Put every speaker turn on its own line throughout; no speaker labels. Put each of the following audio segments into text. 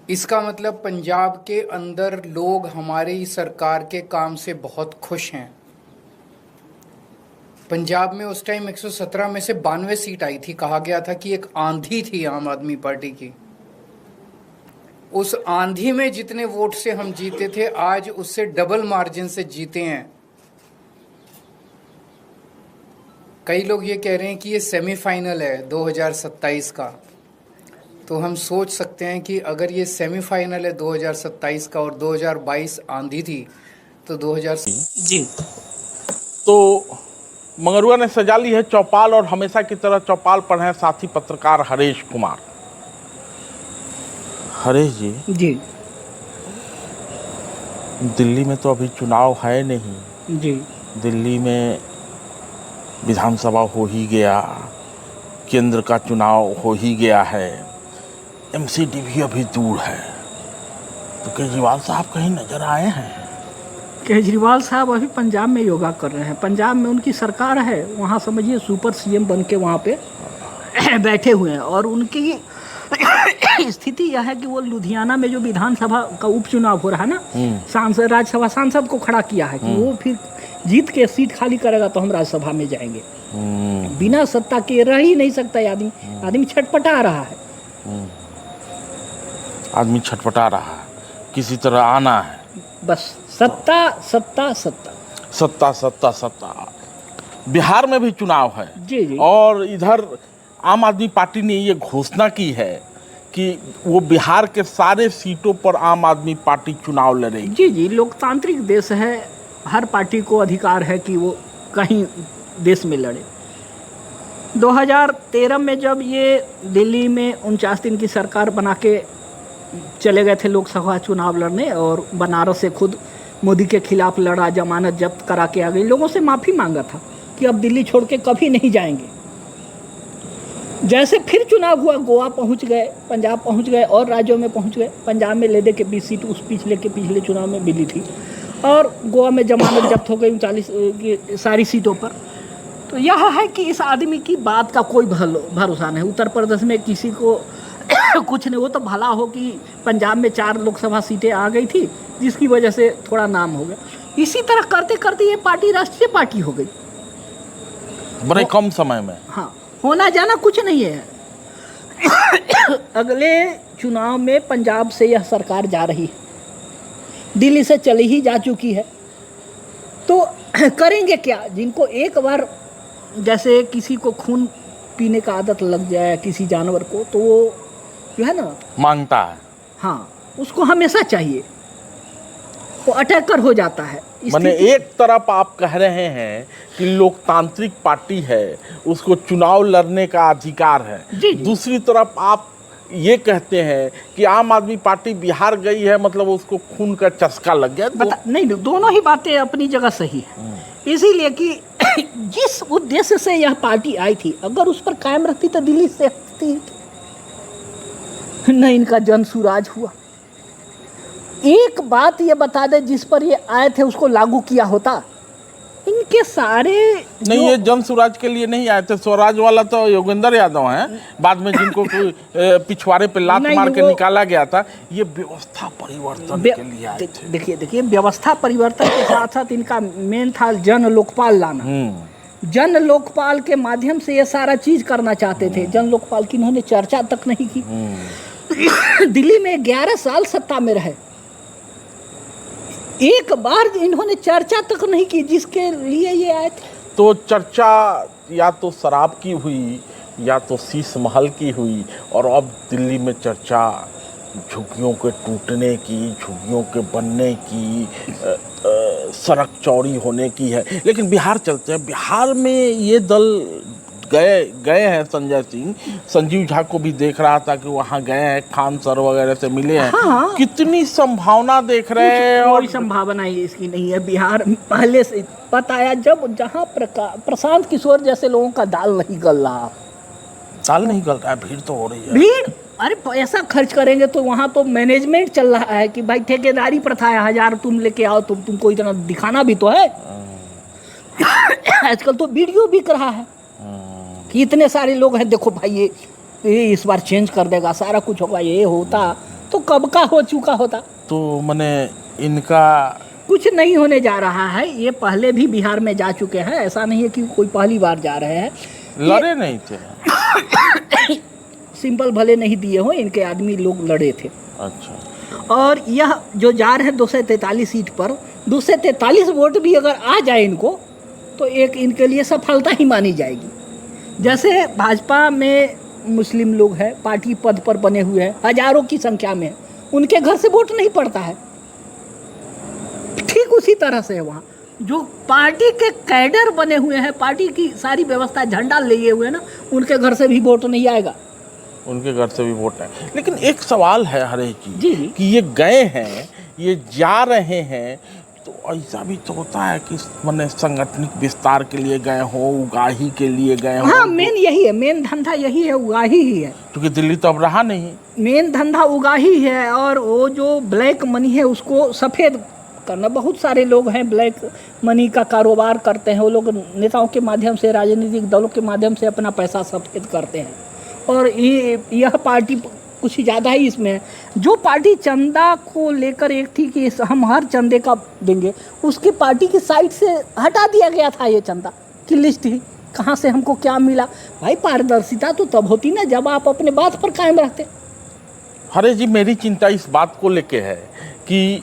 इसका मतलब पंजाब के अंदर लोग हमारी सरकार के काम से बहुत खुश हैं। पंजाब में उस टाइम 117 में से 92 सीट आई थी। कहा गया था कि एक आंधी थी आम आदमी पार्टी की। उस आंधी में जितने वोट से हम जीते थे, आज उससे डबल मार्जिन से जीते हैं। कई लोग ये कह रहे हैं कि ये सेमीफाइनल है 2027 का। तो हम सोच सकते हैं कि अगर ये सेमीफाइनल है 2027 का और 2022 आंधी थी, तो 2000
जी
तो मंगरुआ ने सजा ली है चौपाल, और हमेशा की तरह चौपाल पर हैं साथी पत्रकार हरेश कुमार। हरेश जी, दिल्ली में तो अभी चुनाव है नहीं।
जी
दिल्ली में विधानसभा हो ही गया, केंद्र का चुनाव हो ही गया है, एमसीडी भी अभी दूर है। तो केजरीवाल साहब कहीं नजर आए हैं?
केजरीवाल साहब अभी पंजाब में योगा कर रहे हैं। पंजाब में उनकी सरकार है, वहाँ समझिए सुपर सीएम बन के वहाँ पे बैठे हुए हैं। और उनकी स्थिति यह है कि वो लुधियाना में जो विधानसभा का उपचुनाव हो रहा है ना, सांसद राज्यसभा सांसद को खड़ा किया है कि वो फिर जीत के सीट खाली करेगा तो हम राज्यसभा में जाएंगे। बिना सत्ता के रह ही नहीं सकता आदमी छटपटा रहा है।
आदमी छटपटा रहा है, किसी तरह आना है,
बस सत्ता सत्ता सत्ता
सत्ता सत्ता सत्ता। बिहार में भी चुनाव है।
जी
और इधर आम आदमी पार्टी ने ये घोषणा की है कि वो बिहार के सारे सीटों पर आम आदमी पार्टी चुनाव लड़ेगी।
जी लोकतांत्रिक देश है, हर पार्टी को अधिकार है कि वो कहीं देश में लड़े। 2013 में जब ये दिल्ली में 49 दिन की सरकार बना के चले गए थे लोकसभा चुनाव लड़ने, और बनारस से खुद मोदी के खिलाफ लड़ा, जमानत जब्त करा के आ गई, लोगों से माफ़ी मांगा था कि अब दिल्ली छोड़ के कभी नहीं जाएंगे। जैसे फिर चुनाव हुआ, गोवा पहुंच गए, पंजाब पहुंच गए और राज्यों में पहुंच गए। पंजाब में लेदे के 20 सीट उस पिछले चुनाव में मिली थी, और गोवा में जमानत जब्त हो गई 39 की सारी सीटों पर। तो यह है कि इस आदमी की बात का कोई भरोसा नहीं। उत्तर प्रदेश में किसी को कुछ नहीं, वो तो भला हो कि पंजाब में 4 लोकसभा सीटें आ गई थी, जिसकी वजह से थोड़ा नाम हो गया। इसी तरह करते करते ये पार्टी राष्ट्रीय पार्टी हो गई
बड़े कम समय में।
हाँ, होना जाना कुछ नहीं है। अगले चुनाव में पंजाब से यह सरकार जा रही है, दिल्ली से चली ही जा चुकी है। तो करेंगे क्या? जिनको एक बार जैसे किसी को खून पीने का आदत लग जाए किसी जानवर को, तो वो जो है ना
मांगता है,
हाँ, उसको हमेशा चाहिए, वो अटैकर हो जाता है।
माने एक तरफ आप कह रहे हैं कि लोकतांत्रिक पार्टी है, उसको चुनाव लड़ने का अधिकार है।
जी।
दूसरी तरफ आप ये कहते हैं कि आम आदमी पार्टी बिहार गई है, मतलब उसको खून का चस्का लग गया।
नहीं, दोनों ही बातें अपनी जगह सही है। इसीलिए कि जिस उद्देश्य से यह पार्टी आई थी, अगर उस पर कायम रहती तो दिल्ली से हटती नहीं। इनका जन सुराज हुआ। एक बात ये बता दे, जिस पर ये आए थे उसको लागू किया होता। इनके सारे
नहीं, ये जन स्वराज के लिए नहीं आए थे। स्वराज वाला तो योगेंद्र यादव हैं, बाद में जिनको कोई पिछवाड़े पे लात मार के निकाला गया था। ये व्यवस्था परिवर्तन के लिए आए थे।
देखिए, व्यवस्था परिवर्तन के साथ साथ इनका मेन था जन लोकपाल लाना। जन लोकपाल के माध्यम से ये सारा चीज करना चाहते थे। जन लोकपाल की इन्होंने चर्चा तक नहीं की। दिल्ली में 11 साल सत्ता में रहे, एक बार इन्होंने चर्चा तक नहीं की जिसके लिए ये आए थे।
तो चर्चा या तो शराब की हुई या तो शीश महल की हुई, और अब दिल्ली में चर्चा झुग्गियों के टूटने की, झुग्गियों के बनने की, सड़क चौड़ी होने की है। लेकिन बिहार चलते हैं। बिहार में ये दल गए हैं। संजीव झा को भी देख रहा था कि वहाँ गए हैं, खान सर वगैरह से मिले हैं।
हाँ।
कितनी संभावना देख रहे हैं?
कोई संभावना ही इसकी नहीं है। बिहार पहले से पता है, जहाँ प्रशांत किशोर जैसे लोगों का दाल नहीं गल रहा।
दाल नहीं गल रहा है, भीड़ तो हो रही है।
भीड़, अरे पैसा खर्च करेंगे तो वहाँ तो मैनेजमेंट चल रहा है कि भाई ठेकेदारी प्रथा है, 1000 तुम लेके आओ, तुमको इतना दिखाना भी तो है। आजकल तो वीडियो बिक रहा है कि इतने सारे लोग हैं, देखो भाई ये इस बार चेंज कर देगा, सारा कुछ होगा, ये होता तो कब का हो चुका होता।
तो मैंने इनका
कुछ नहीं होने जा रहा है, ये पहले भी बिहार में जा चुके हैं, ऐसा नहीं है कि कोई पहली बार जा रहे हैं।
लड़े नहीं थे।
सिंपल भले नहीं दिए हो, इनके आदमी लोग लड़े थे।
अच्छा।
और यह जो जा रहे हैं 243 सीट पर, 243 वोट भी अगर आ जाए इनको तो एक इनके लिए सफलता ही मानी जाएगी। जैसे भाजपा में मुस्लिम लोग हैं, पार्टी पद पर बने हुए हैं, हजारों की संख्या में, उनके घर से वोट नहीं पड़ता है, ठीक उसी तरह से है वहाँ जो पार्टी के कैडर बने हुए हैं, पार्टी की सारी व्यवस्था झंडा लिए हुए हैं ना, उनके घर से भी वोट नहीं आएगा।
उनके घर से भी वोट है। लेकिन एक सवाल है हरे
जी
कि ये गए हैं, ये जा रहे हैं, तो ऐसा भी तो होता है कि मैंने संगठनिक विस्तार के लिए गए हो, उगाही के लिए गए हो।
हाँ, मेन यही है, मेन धंधा यही है, उगाही ही है।
क्योंकि दिल्ली तो अब रहा नहीं।
मेन धंधा उगाही है, और वो जो ब्लैक मनी है उसको सफ़ेद करना। बहुत सारे लोग हैं ब्लैक मनी का कारोबार करते हैं, वो लोग नेताओं के माध्यम से, राजनीतिक दलों के माध्यम से अपना पैसा सफ़ेद करते हैं। और यह पार्टी कुछ ज़्यादा ही इसमें है। जो पार्टी चंदा को लेकर एक थी कि हम हर चंदे का देंगे, उसकी पार्टी की साइट से हटा दिया गया था ये चंदा की लिस्ट ही, कहाँ से हमको क्या मिला। भाई पारदर्शिता तो तब होती ना जब आप अपने बात पर कायम रहते।
हरे जी, मेरी चिंता इस बात को लेके है कि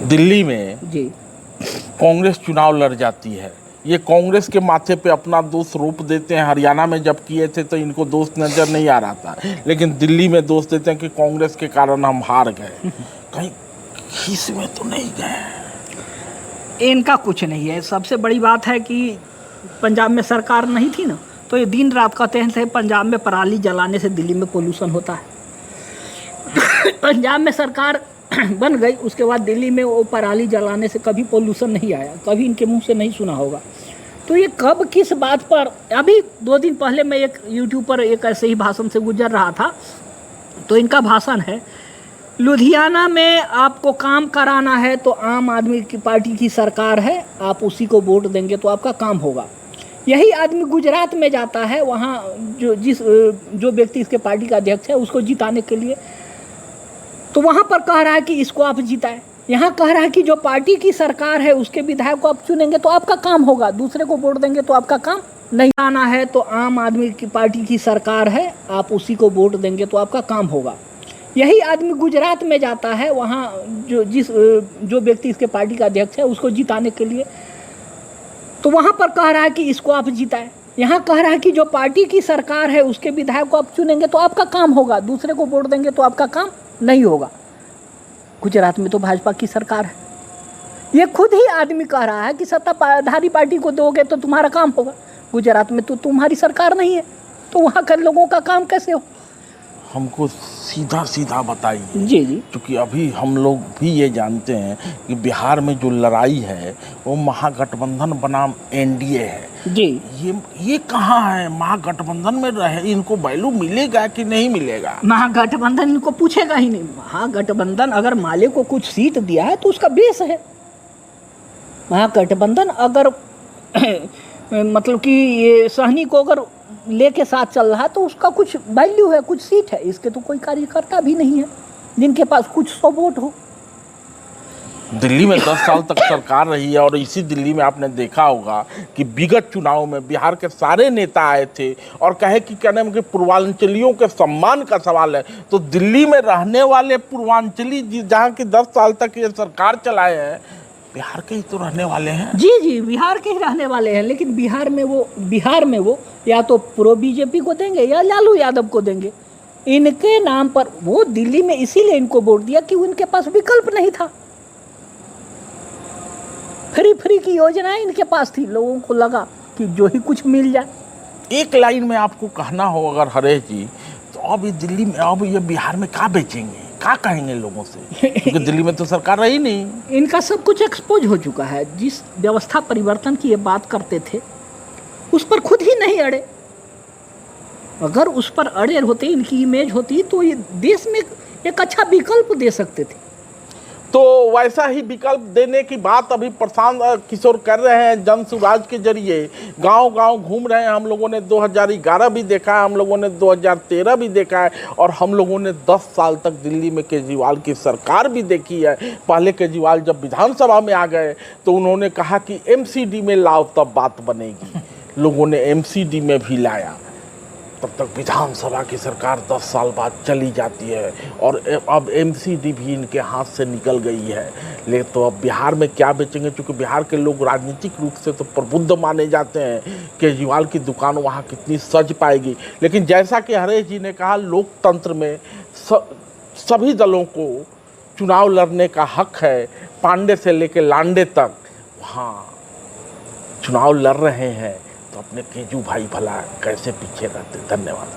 दिल्ली में
जी
कांग्रेस चुनाव लड़ जाती है, ये कांग्रेस के माथे पे अपना दोष रोप देते हैं। हरियाणा में जब किए थे तो इनको दोष नज़र नहीं आ रहा था, लेकिन दिल्ली में दोष देते हैं कि कांग्रेस के कारण हम हार गए। कहीं खीस में तो नहीं गए?
इनका कुछ नहीं है। सबसे बड़ी बात है कि पंजाब में सरकार नहीं थी ना, तो ये दिन रात कहते थे पंजाब में पराली जलाने से दिल्ली में पोल्यूशन होता है। पंजाब में सरकार बन गई, उसके बाद दिल्ली में वो पराली जलाने से कभी पोल्यूशन नहीं आया, कभी इनके मुंह से नहीं सुना होगा। तो ये कब किस बात पर, अभी 2 दिन पहले मैं एक यूट्यूब पर एक ऐसे ही भाषण से गुजर रहा था, तो इनका भाषण है, लुधियाना में आपको काम कराना है तो आम आदमी की पार्टी की सरकार है, आप उसी को वोट देंगे तो आपका काम होगा। यही आदमी गुजरात में जाता है, वहाँ जो व्यक्ति इसके पार्टी का अध्यक्ष है उसको जिताने के लिए, तो वहाँ पर कह रहा है कि इसको आप जिताएं। यहाँ कह रहा है कि जो पार्टी की सरकार है उसके विधायक को आप चुनेंगे तो आपका काम होगा, दूसरे को वोट देंगे तो आपका काम नहीं। आना है तो आम आदमी की पार्टी की सरकार है, आप उसी को वोट देंगे तो आपका काम होगा। यही आदमी गुजरात में जाता है, वहाँ जो व्यक्ति इसके पार्टी का अध्यक्ष है उसको जिताने के लिए, तो वहाँ पर कह रहा है कि इसको आप जिताएं। यहाँ कह रहा है कि जो पार्टी की सरकार है उसके विधायक को आप चुनेंगे तो आपका काम होगा, दूसरे को वोट देंगे तो आपका काम नहीं होगा। गुजरात में तो भाजपा की सरकार है, ये खुद ही आदमी कह रहा है कि सत्ताधारी पार्टी को दोगे तो तुम्हारा काम होगा। गुजरात में तो तुम्हारी सरकार नहीं है, तो वहाँ के लोगों का काम कैसे हो?
हमको सीधा सीधा बताइए।
जी जी,
क्योंकि अभी हम लोग भी ये जानते हैं कि बिहार में जो लड़ाई है वो महागठबंधन बनाम एनडीए है
जी।
ये कहाँ है? महागठबंधन में रहे इनको वैल्यू मिलेगा कि नहीं मिलेगा?
महागठबंधन इनको पूछेगा ही नहीं। महागठबंधन अगर माले को कुछ सीट दिया है तो उसका बेस है। महागठबंधन अगर मतलब कि ये सहनी को अगर लेके साथ चल रहा है तो उसका कुछ वैल्यू है, कुछ सीट है। इसके तो कोई कार्यकर्ता भी नहीं है जिनके पास कुछ 100 वोट हो।
दिल्ली में 10 साल तक सरकार रही है, और इसी दिल्ली में आपने देखा होगा कि विगत चुनाव में बिहार के सारे नेता आए थे और कहे कि क्या नाम कि पूर्वांचलियों के सम्मान का सवाल है। तो दिल्ली में रहने वाले पूर्वांचली जहाँ की 10 साल तक ये सरकार चलाए हैं, बिहार के ही तो रहने वाले हैं।
जी जी, बिहार के ही रहने वाले हैं, लेकिन बिहार में वो या तो प्रो बीजेपी को देंगे या लालू यादव को देंगे। इनके नाम पर वो दिल्ली में इसीलिए इनको वोट दिया कि उनके पास विकल्प नहीं था। फ्री की योजनाएं इनके पास थी, लोगों को लगा कि जो ही कुछ मिल जाए।
एक लाइन में आपको कहना हो अगर हरेश जी, तो अब ये दिल्ली में, अब ये बिहार में क्या बेचेंगे, क्या कहेंगे लोगों से? क्योंकि दिल्ली में तो सरकार रही नहीं।
इनका सब कुछ एक्सपोज हो चुका है। जिस व्यवस्था परिवर्तन की ये बात करते थे उस पर खुद ही नहीं अड़े। अगर उस पर अड़े होते, इनकी इमेज होती, तो ये देश में एक अच्छा विकल्प दे सकते थे।
तो वैसा ही विकल्प देने की बात अभी प्रशांत किशोर कर रहे हैं जन सुराज के जरिए। गांव-गांव घूम रहे हैं। हम लोगों ने 2011 भी देखा है, हम लोगों ने 2013 भी देखा है, और हम लोगों ने 10 साल तक दिल्ली में केजरीवाल की सरकार भी देखी है। पहले केजरीवाल जब विधानसभा में आ गए तो उन्होंने कहा कि एमसीडी में लाओ तब बात बनेगी। लोगों ने एमसीडी में भी लाया, तब तक विधानसभा की सरकार 10 साल बाद चली जाती है, और अब एमसीडी भी इनके हाथ से निकल गई है। लेकिन तो अब बिहार में क्या बेचेंगे, क्योंकि बिहार के लोग राजनीतिक रूप से तो प्रबुद्ध माने जाते हैं। केजरीवाल की दुकान वहाँ कितनी सज पाएगी। लेकिन जैसा कि हरेश जी ने कहा, लोकतंत्र में सभी दलों को चुनाव लड़ने का हक है। पांडे से लेकर लांडे तक वहाँ चुनाव लड़ रहे हैं, तो अपने केजू भाई भला कैसे पीछे रहते। धन्यवाद।